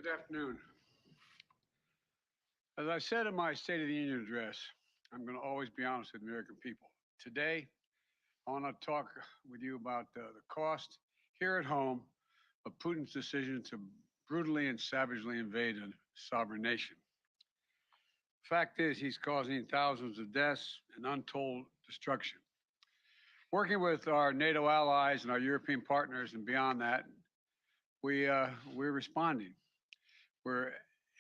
Good afternoon. As I said in my State of the Union address, I'm going to always be honest with the American people. Today, I want to talk with you about the cost here at home of Putin's decision to brutally and savagely invade a sovereign nation. Fact is, he's causing thousands of deaths and untold destruction. Working with our NATO allies and our European partners and beyond that, we're responding. We're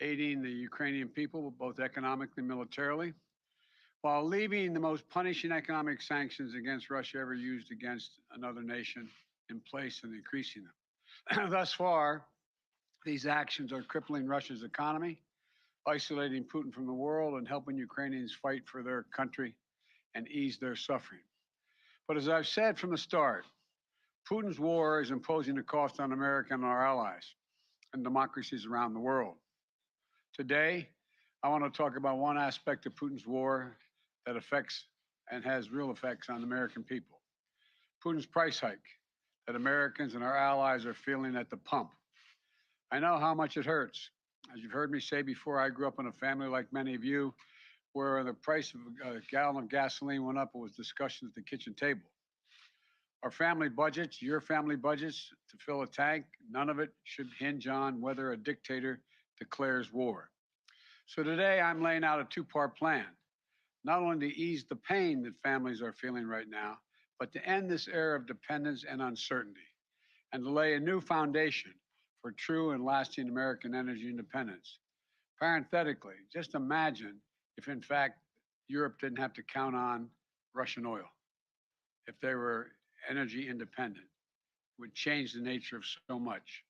aiding the Ukrainian people, both economically and militarily, while leaving the most punishing economic sanctions against Russia ever used against another nation in place and increasing them. Thus far, these actions are crippling Russia's economy, isolating Putin from the world, and helping Ukrainians fight for their country and ease their suffering. But as I've said from the start, Putin's war is imposing a cost on America and our allies and democracies around the world. Today, I want to talk about one aspect of Putin's war that affects and has real effects on the American people. Putin's price hike that Americans and our allies are feeling at the pump. I know how much it hurts. As you've heard me say before, I grew up in a family like many of you, where the price of a gallon of gasoline went up. It was discussion at the kitchen table. Our family budgets, your family budgets to fill a tank, none of it should hinge on whether a dictator declares war. So today I'm laying out a two-part plan, not only to ease the pain that families are feeling right now, but to end this era of dependence and uncertainty, and to lay a new foundation for true and lasting American energy independence. Parenthetically, just imagine if in fact Europe didn't have to count on Russian oil, if they were energy independent. It would change the nature of so much.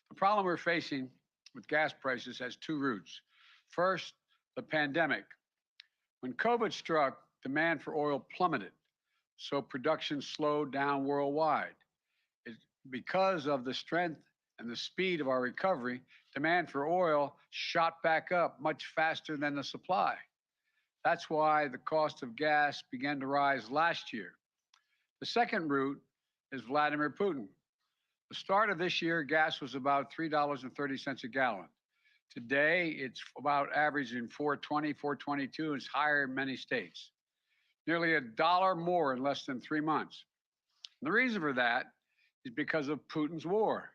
The problem we're facing with gas prices has two roots. First, the pandemic. When COVID struck, demand for oil plummeted, so production slowed down worldwide. Because of the strength and the speed of our recovery, demand for oil shot back up much faster than the supply. That's why the cost of gas began to rise last year. The second root is Vladimir Putin. The start of this year, gas was about $3.30 a gallon. Today, it's about averaging $4.20, $4.22. It's higher in many states. Nearly $1 more in less than 3 months. And the reason for that is because of Putin's war.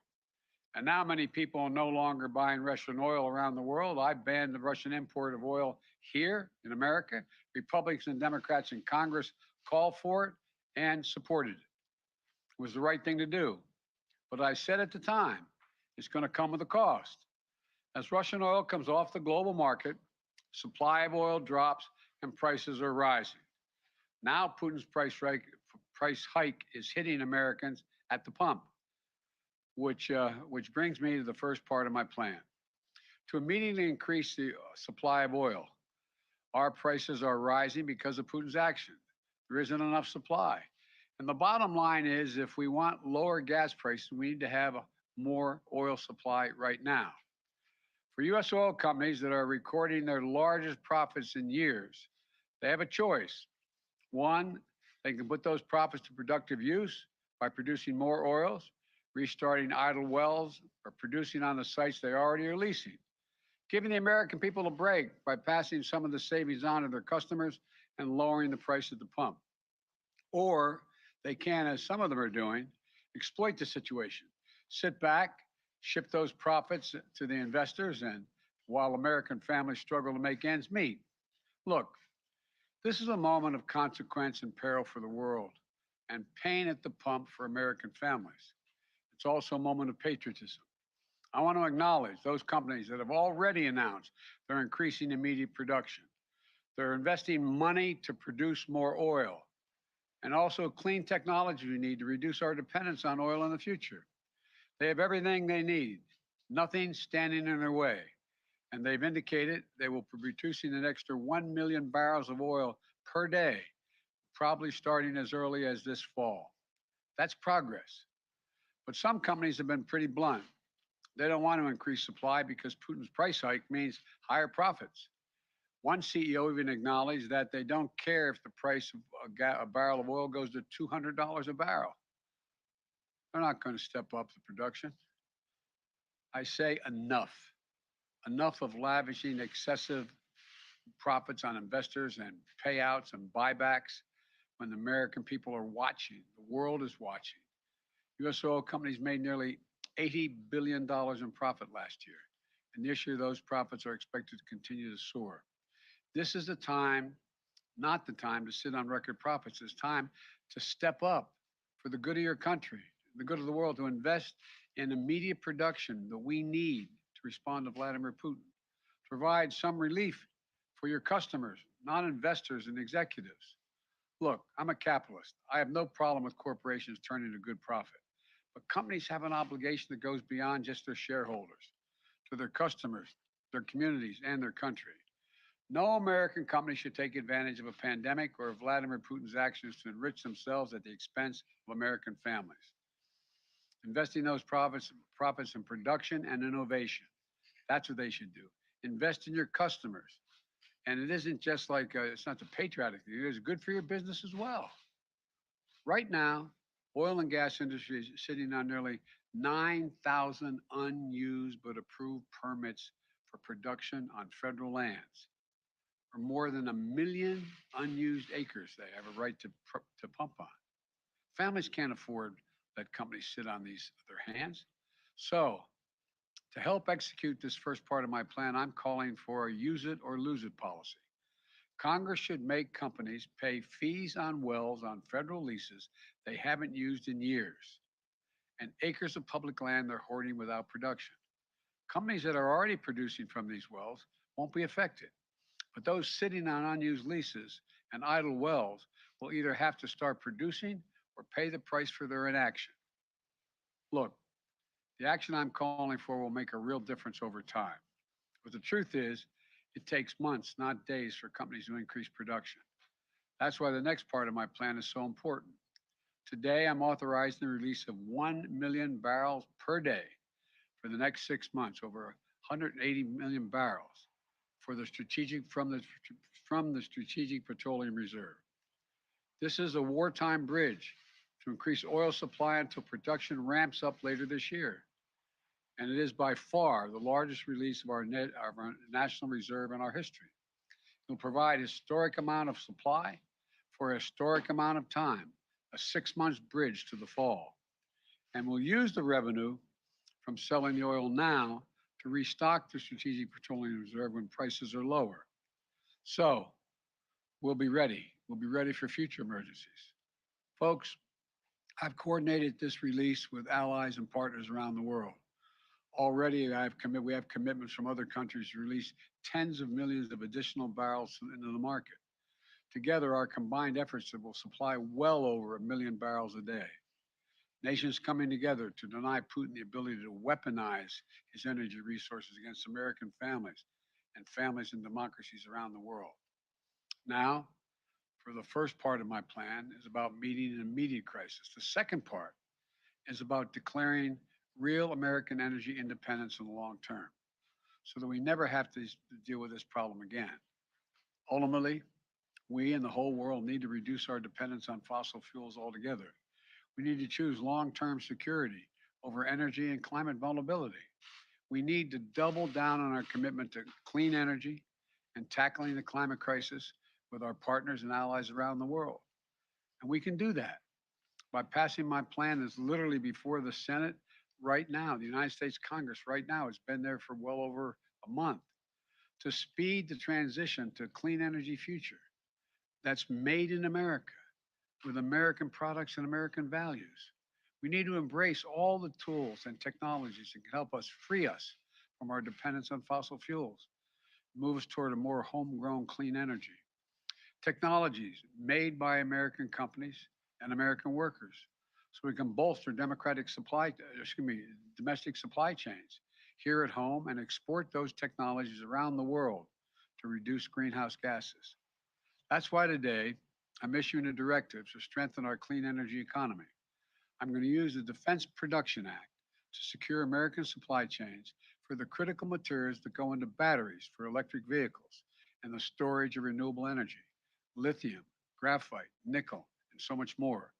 And now many people are no longer buying Russian oil around the world. I banned the Russian import of oil here in America. Republicans and Democrats in Congress called for it and supported it. It was the right thing to do. But I said at the time, it's going to come with a cost. As Russian oil comes off the global market, supply of oil drops and prices are rising. Now Putin's price hike is hitting Americans at the pump, which brings me to the first part of my plan. To immediately increase the supply of oil, our prices are rising because of Putin's action. There isn't enough supply. And the bottom line is, if we want lower gas prices, we need to have more oil supply right now. For U.S. oil companies that are recording their largest profits in years, they have a choice. One, they can put those profits to productive use by producing more oils, restarting idle wells, or producing on the sites they already are leasing, giving the American people a break by passing some of the savings on to their customers and lowering the price at the pump. Or they can, as some of them are doing, exploit the situation, sit back, ship those profits to the investors, and while American families struggle to make ends meet. Look, this is a moment of consequence and peril for the world, and pain at the pump for American families. It's also a moment of patriotism. I want to acknowledge those companies that have already announced they're increasing immediate production. They're investing money to produce more oil, and also clean technology we need to reduce our dependence on oil in the future. They have everything they need, nothing standing in their way. And they've indicated they will be producing an extra 1 million barrels of oil per day, probably starting as early as this fall. That's progress. But some companies have been pretty blunt. They don't want to increase supply because Putin's price hike means higher profits. One CEO even acknowledged that they don't care if the price of a barrel of oil goes to $200 a barrel. They're not going to step up the production. I say enough. Enough of lavishing excessive profits on investors and payouts and buybacks when the American people are watching. The world is watching. U.S. oil companies made nearly $80 billion in profit last year. And this year, those profits are expected to continue to soar. This is the time, not the time to sit on record profits. It's time to step up for the good of your country, the good of the world, to invest in immediate production that we need to respond to Vladimir Putin. Provide some relief for your customers, not investors and executives. Look, I'm a capitalist. I have no problem with corporations turning a good profit. But companies have an obligation that goes beyond just their shareholders, to their customers, their communities, and their country. No American company should take advantage of a pandemic or of Vladimir Putin's actions to enrich themselves at the expense of American families. Investing those profits in production and innovation. That's what they should do. Invest in your customers. And it isn't just like, it's not the patriotic thing, it is good for your business as well. Right now, oil and gas industry is sitting on nearly 9,000 unused but approved permits for production on federal lands, or more than 1 million unused acres they have a right to pump on. Families can't afford that companies sit on these their hands. So, to help execute this first part of my plan, I'm calling for a use it or lose it policy. Congress should make companies pay fees on wells on federal leases they haven't used in years and acres of public land they're hoarding without production. Companies that are already producing from these wells won't be affected, but those sitting on unused leases and idle wells will either have to start producing or pay the price for their inaction. Look, the action I'm calling for will make a real difference over time. But the truth is, it takes months, not days, for companies to increase production. That's why the next part of my plan is so important. Today, I'm authorizing the release of 1 million barrels per day for the next 6 months, over 180 million barrels for the from the Strategic Petroleum Reserve. This is a wartime bridge to increase oil supply until production ramps up later this year. And it is by far the largest release of our national reserve in our history. It will provide a historic amount of supply for a historic amount of time, a 6 months bridge to the fall. And we'll use the revenue from selling the oil now to restock the Strategic Petroleum Reserve when prices are lower. So we'll be ready. We'll be ready for future emergencies. Folks, I've coordinated this release with allies and partners around the world. Already, we have commitments from other countries to release tens of millions of additional barrels into the market. Together, our combined efforts will supply well over 1 million barrels a day. Nations coming together to deny Putin the ability to weaponize his energy resources against American families and families and democracies around the world. Now, for the first part of my plan is about meeting an immediate crisis. The second part is about declaring real American energy independence in the long term so that we never have to deal with this problem again. Ultimately, we and the whole world need to reduce our dependence on fossil fuels altogether. We need to choose long-term security over energy and climate vulnerability. We need to double down on our commitment to clean energy and tackling the climate crisis with our partners and allies around the world. And we can do that by passing my plan that's literally before the Senate right now, the United States Congress right now. It's been there for well over a month to speed the transition to a clean energy future that's made in America with American products and American values. We need to embrace all the tools and technologies that can help us free us from our dependence on fossil fuels, move us toward a more homegrown clean energy. Technologies made by American companies and American workers, so we can bolster domestic supply chains here at home and export those technologies around the world to reduce greenhouse gases. That's why today I'm issuing a directive to strengthen our clean energy economy. I'm going to use the Defense Production Act to secure American supply chains for the critical materials that go into batteries for electric vehicles and the storage of renewable energy, lithium, graphite, nickel, and so much more.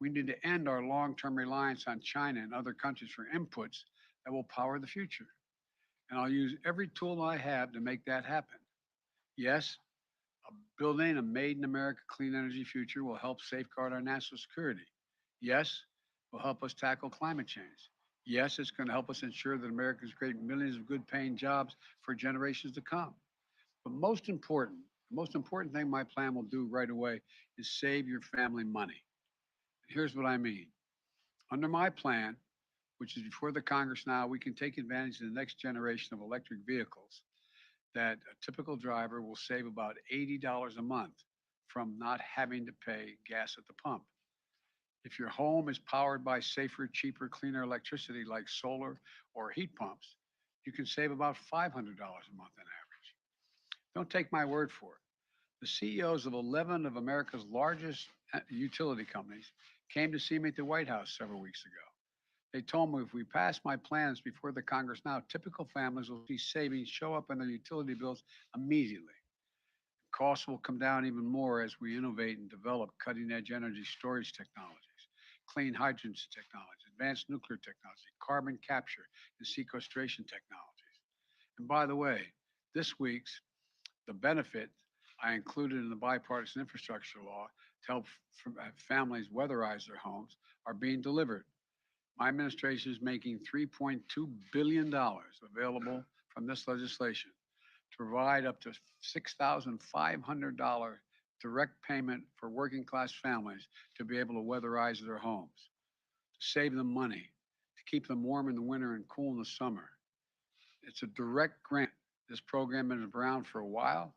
We need to end our long-term reliance on China and other countries for inputs that will power the future. and I'll use every tool I have to make that happen. Yes, building a made in America clean energy future will help safeguard our national security. Yes, will help us tackle climate change. Yes, it's going to help us ensure that Americans create millions of good paying jobs for generations to come. But the most important thing my plan will do right away is save your family money. Here's what I mean. Under my plan, which is before the Congress now, we can take advantage of the next generation of electric vehicles that a typical driver will save about $80 a month from not having to pay gas at the pump. If your home is powered by safer, cheaper, cleaner electricity like solar or heat pumps, you can save about $500 a month on average. Don't take my word for it. The CEOs of 11 of America's largest utility companies came to see me at the White House several weeks ago. They told me if we pass my plans before the Congress now, typical families will see savings show up in their utility bills immediately. Costs will come down even more as we innovate and develop cutting edge energy storage technologies, clean hydrogen technology, advanced nuclear technology, carbon capture and sequestration technologies. And by the way, this week's the benefit I included in the bipartisan infrastructure law to help families weatherize their homes are being delivered. My administration is making $3.2 billion available from this legislation to provide up to $6,500 direct payment for working class families to be able to weatherize their homes, to save them money, to keep them warm in the winter and cool in the summer. It's a direct grant. This program has been around for a while,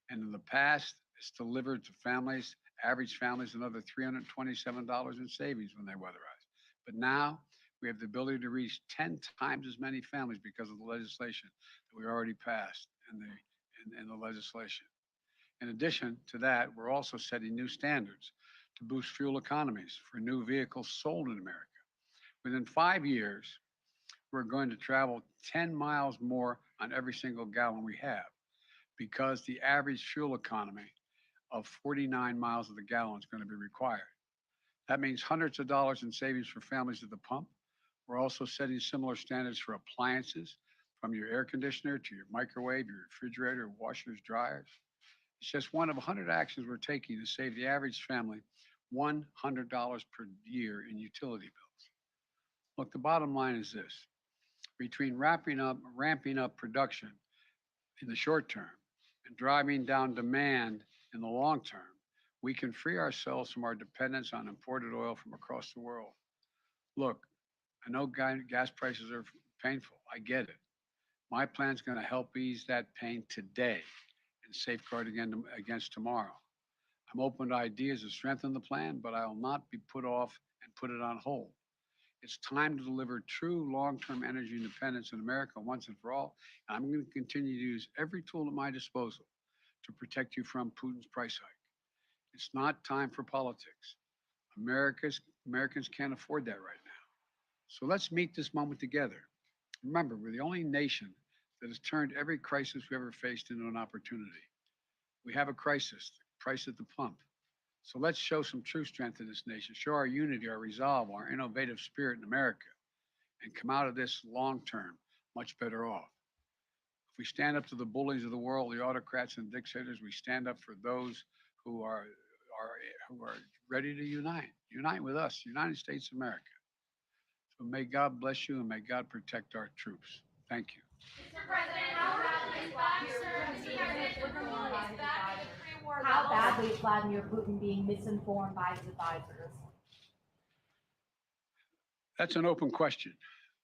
and in the past, it's delivered to families, average families, another $327 in savings when they weatherize. But now we have the ability to reach 10 times as many families because of the legislation that we already passed in the legislation. In addition to that, we're also setting new standards to boost fuel economies for new vehicles sold in America. Within 5 years, we're going to travel 10 miles more on every single gallon we have because the average fuel economy of 49 miles of the gallon is going to be required. That means hundreds of dollars in savings for families at the pump. We're also setting similar standards for appliances, from your air conditioner to your microwave, your refrigerator, washers, dryers. It's just one of 100 actions we're taking to save the average family $100 per year in utility bills. Look, the bottom line is this. Between ramping up production in the short term and driving down demand in the long term, we can free ourselves from our dependence on imported oil from across the world. Look, I know gas prices are painful. I get it. My plan's going to help ease that pain today and safeguard against tomorrow. I'm open to ideas to strengthen the plan, but I will not be put off and put it on hold. It's time to deliver true long-term energy independence in America once and for all. And I'm going to continue to use every tool at my disposal to protect you from Putin's price hike. It's not time for politics. Americans can't afford that right now. So let's meet this moment together. Remember, we're the only nation that has turned every crisis we ever faced into an opportunity. We have a crisis, the price at the pump. So let's show some true strength in this nation, show our unity, our resolve, our innovative spirit in America, and come out of this long term much better off. If we stand up to the bullies of the world, the autocrats and dictators, we stand up for those who are ready to unite. Unite with us, United States of America. So may God bless you and may God protect our troops. Thank you. Mr. President, how badly is that the pre-war How badly is Vladimir Putin being misinformed by his advisors? That's an open question.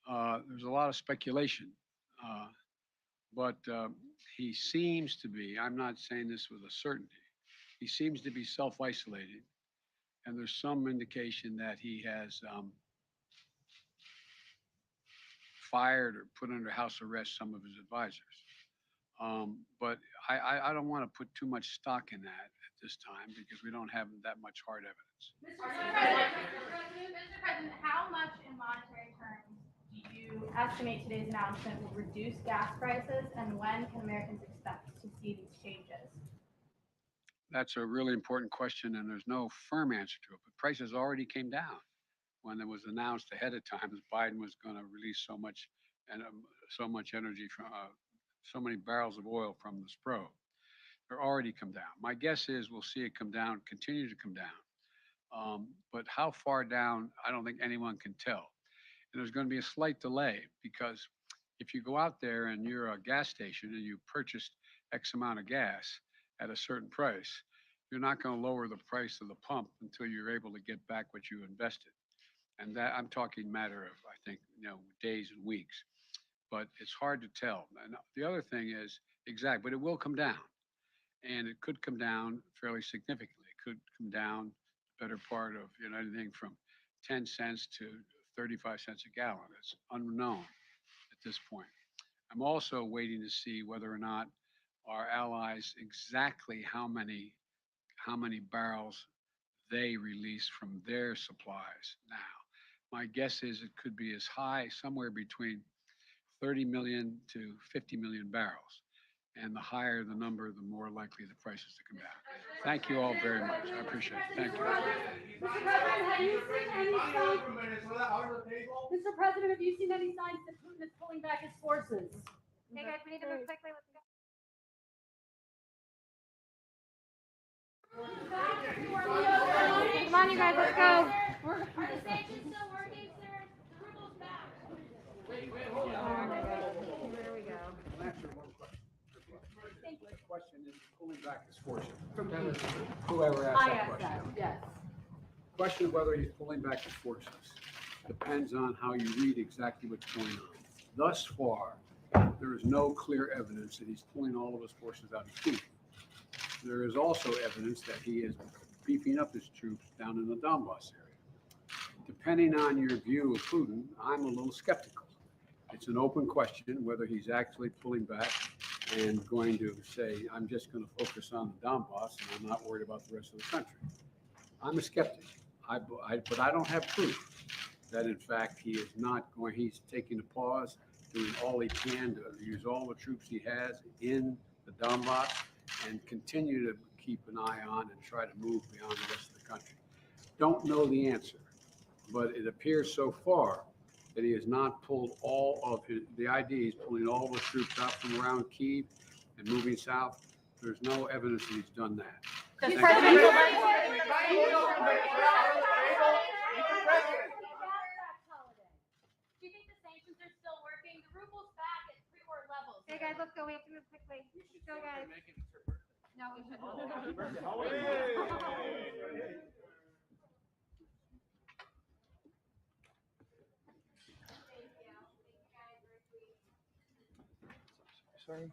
There's a lot of speculation, but he seems to be, I'm not saying this with a certainty, he seems to be self-isolating, and there's some indication that he has fired or put under house arrest some of his advisors. But I don't want to put too much stock in that at this time because we don't have that much hard evidence. Mr. President, how much in monetary terms do you estimate today's announcement will reduce gas prices, and when can Americans expect to see these changes? That's a really important question, and there's no firm answer to it. But prices already came down when it was announced ahead of time that Biden was going to release so much and so much energy from so many barrels of oil from the Spro. They're already come down. My guess is we'll see it come down, continue to come down. But how far down, I don't think anyone can tell. And there's going to be a slight delay because if you go out there and you're a gas station and you purchased X amount of gas at a certain price, you're not going to lower the price of the pump until you're able to get back what you invested. And that I'm talking matter of, I think, days and weeks. But it's hard to tell. And the other thing is but it will come down, and it could come down fairly significantly. It could come down better part of anything from 10 cents to 35 cents a gallon. It's unknown at this point. I'm also waiting to see whether or not our allies exactly how many barrels they release from their supplies now. My guess is it could be as high somewhere between 30 million to 50 million barrels. And the higher the number, the more likely the prices to come down. Thank you all very much. I appreciate it. Thank you. Mr. President, have you seen any signs? Mr. President, have you seen any signs that Putin is pulling back his forces? Hey guys, we need to move quickly. Let's go. Come on, you guys, let's go. Are the sanctions still working, sir? The ruble's back. Wait, hold on. Here we go. I'll answer one question. The question is pulling back his forces. Whoever asked that question. Yes. The question of whether he's pulling back his forces depends on how you read exactly what's going on. Thus far, there is no clear evidence that he's pulling all of his forces out of Kyiv. There is also evidence that he is beefing up his troops down in the Donbass area. Depending on your view of Putin, I'm a little skeptical. It's an open question whether he's actually pulling back and going to say, I'm just going to focus on the Donbass and I'm not worried about the rest of the country. I'm a skeptic, but I don't have proof that in fact he is not going, he's taking a pause, doing all he can to use all the troops he has in the Donbass and continue to keep an eye on and try to move beyond the rest of the country. Don't know the answer, but it appears so far that he has not pulled all of the idea. He's pulling all the troops out from around Kyiv and moving south. There's no evidence that he's done that. Do you Thank think you. the sanctions are still working? The ruble's back at pre-war levels. Hey guys, let's go. We have to move quickly. Let's go, guys. No, we shouldn't. Sorry.